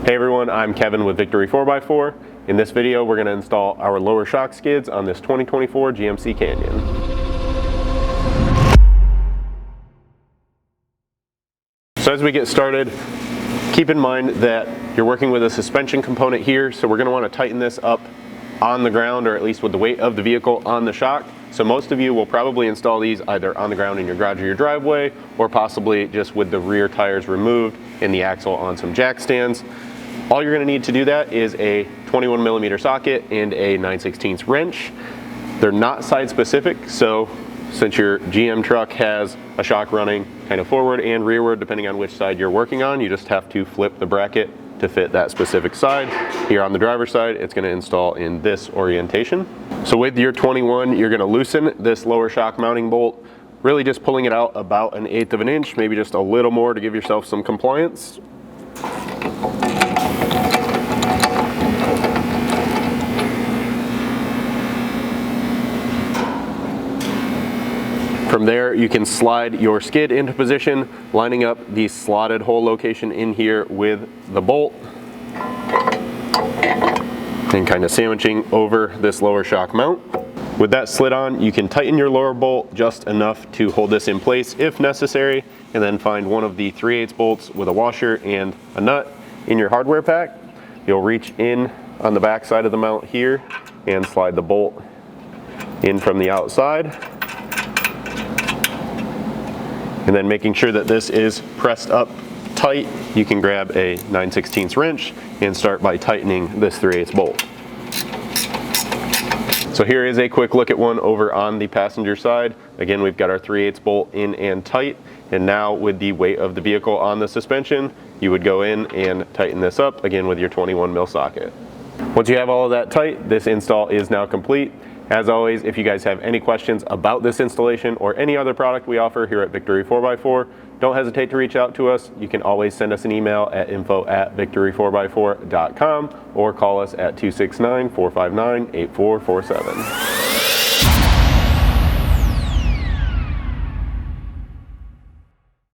Hey everyone, I'm Kevin with Victory 4x4. In this video, we're going to install our lower shock skids on this 2024 GMC Canyon. So as we get started, keep in mind that you're working with a suspension component here, so we're going to want to tighten this up on the ground, or at least with the weight of the vehicle on the shock. So most of you will probably install these either on the ground in your garage or your driveway, or possibly just with the rear tires removed and the axle on some jack stands. All you're going to need to do that is a 21mm socket and a 9/16 wrench. They're not side specific, so since your GM truck has a shock running kind of forward and rearward depending on which side you're working on, you just have to flip the bracket to fit that specific side. Here on the driver's side, it's going to install in this orientation. So with your 21, you're going to loosen this lower shock mounting bolt, really just pulling it out about 1/8 of an inch, maybe just a little more to give yourself some compliance. From there, you can slide your skid into position, lining up the slotted hole location in here with the bolt, and kind of sandwiching over this lower shock mount. With that slid on, you can tighten your lower bolt just enough to hold this in place if necessary, and then find one of the 3/8 bolts with a washer and a nut in your hardware pack. You'll reach in on the back side of the mount here and slide the bolt in from the outside. And then making sure that this is pressed up tight, you can grab a 9/16 wrench and start by tightening this 3/8 bolt. So here is a quick look at one over on the passenger side. Again, we've got our 3/8 bolt in and tight, and now with the weight of the vehicle on the suspension, you would go in and tighten this up, again with your 21mm socket. Once you have all of that tight, this install is now complete. As always, if you guys have any questions about this installation or any other product we offer here at Victory 4x4, don't hesitate to reach out to us. You can always send us an email at info@victory4x4.com or call us at 269-459-8447.